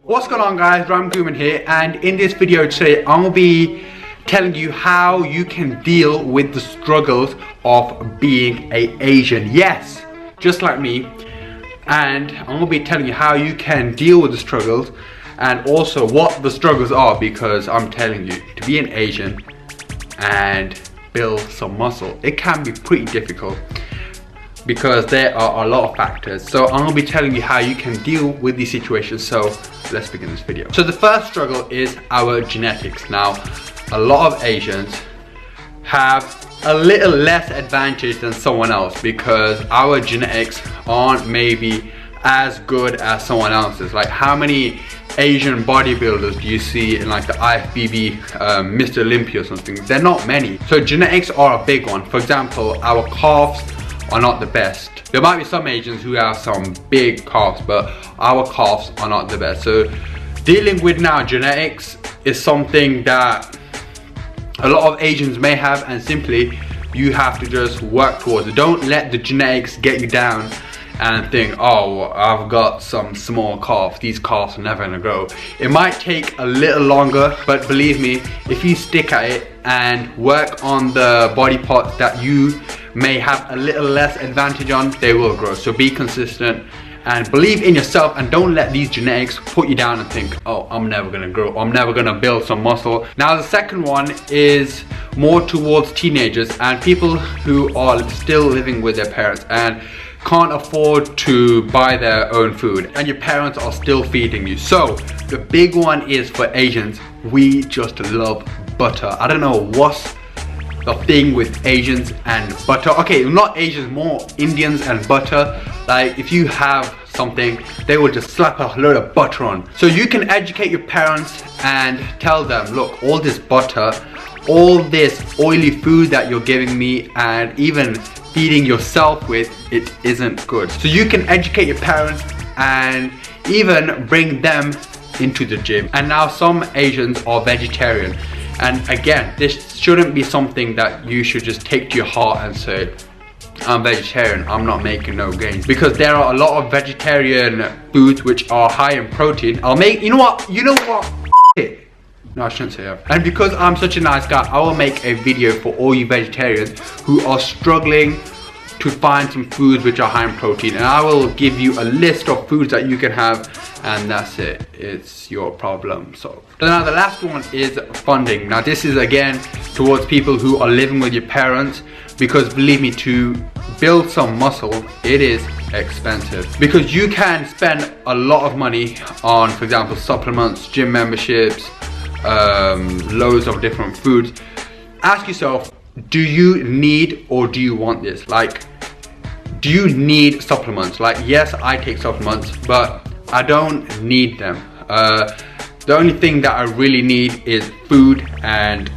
What's going on, guys? RamGhuman here, and in this video today I'm going to be telling you how you can deal with the struggles of being an Asian. Yes, just like me. And I'm going to be telling you how you can deal with the struggles and also what the struggles are, because I'm telling you, to be an Asian and build some muscle, it can be pretty difficult because there are a lot of factors. So I'm going to be telling you how you can deal with these situations. So let's begin this video. So the first struggle is our genetics. Now, a lot of Asians have a little less advantage than someone else because our genetics aren't maybe as good as someone else's. Like, how many Asian bodybuilders do you see in like the IFBB Mr. Olympia or something? They're not many. So genetics are a big one. For example, our calves are not the best. There might be some Asians who have some big calves, but our calves are not the best. So dealing with now genetics is something that a lot of Asians may have, and simply you have to just work towards it. Don't let the genetics get you down and think, oh, I've got some small calves, these calves are never gonna grow. It might take a little longer, but believe me, if you stick at it and work on the body parts that you may have a little less advantage on, they will grow. So be consistent and believe in yourself, and don't let these genetics put you down and think, oh, I'm never gonna grow, I'm never gonna build some muscle. Now the second one is more towards teenagers and people who are still living with their parents and can't afford to buy their own food, and your parents are still feeding you. So the big one is for Asians, we just love butter. I don't know what's the thing with Asians and butter. Okay, not Asians, more Indians and butter. Like, if you have something, they will just slap a load of butter on. So you can educate your parents and tell them, look, all this butter, all this oily food that you're giving me and even feeding yourself with, it isn't good. So you can educate your parents and even bring them into the gym. And now some Asians are vegetarian, and again, this shouldn't be something that you should just take to your heart and say, I'm vegetarian, I'm not making no gains, because there are a lot of vegetarian foods which are high in protein. You know what no, I shouldn't say that. And because I'm such a nice guy, I will make a video for all you vegetarians who are struggling to find some foods which are high in protein, and I will give you a list of foods that you can have, and that's it. It's your problem solved. So now the last one is funding. Now this is again towards people who are living with your parents, because believe me, to build some muscle, it is expensive, because you can spend a lot of money on, for example, supplements, gym memberships, loads of different foods. Ask yourself, do you need or do you want this? Like, do you need supplements? Like, yes, I take supplements, but I don't need them. The only thing that I really need is food and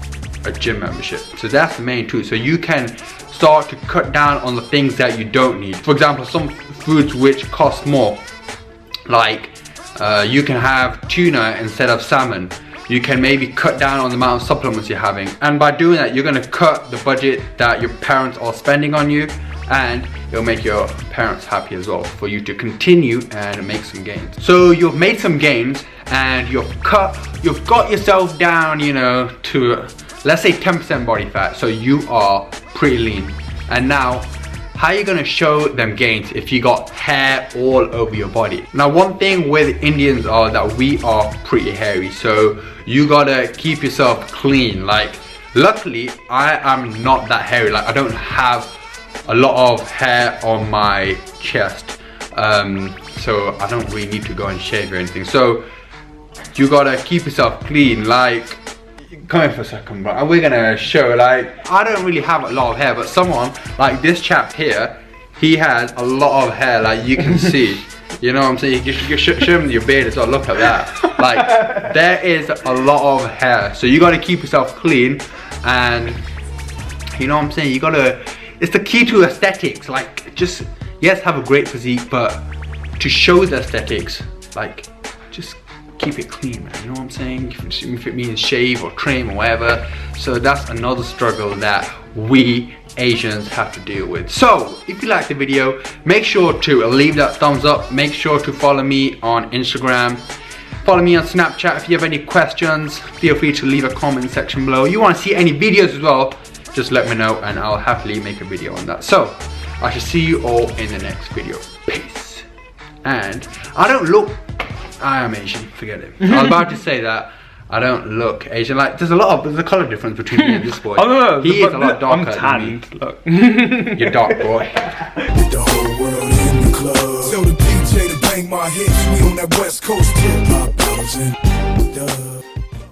a gym membership. So that's the main two. So you can start to cut down on the things that you don't need. For example, some foods which cost more, like you can have tuna instead of salmon. You can maybe cut down on the amount of supplements you're having, and by doing that, you're going to cut the budget that your parents are spending on you, and it'll make your parents happy as well for you to continue and make some gains. So you've made some gains and you've got yourself down, you know, to let's say 10% body fat, so you are pretty lean. And now, how are you gonna show them gains if you got hair all over your body? Now, one thing with Indians are that we are pretty hairy, so you gotta keep yourself clean. Like, luckily, I am not that hairy. Like, I don't have a lot of hair on my chest, so I don't really need to go and shave or anything. So you gotta keep yourself clean. Like, come here for a second, bro, and we're gonna show, like, I don't really have a lot of hair, but someone like this chap here, he has a lot of hair, like you can see. You know what I'm saying? You show them your beard as well. Look at that. Like, there is a lot of hair, so you gotta keep yourself clean, and you know what I'm saying, you gotta, it's the key to aesthetics. Like, just, yes, have a great physique, but to show the aesthetics, like, just keep it clean, man. You know what I'm saying? If it means shave or trim or whatever. So that's another struggle that we Asians have to deal with. So if you like the video, make sure to leave that thumbs up. Make sure to follow me on Instagram. Follow me on Snapchat. If you have any questions, feel free to leave a comment section below. You want to see any videos as well, just let me know and I'll happily make a video on that. So, I shall see you all in the next video. Peace. And I am Asian, forget it. I was about to say that. I don't look Asian. Like, there's a color difference between me and this boy. Oh, no, he is a lot darker I'm than me. tanned, look. You're dark, boy. With the whole world in the club. Tell the DJ to bang my hips. We on that West Coast tip. My bottles in.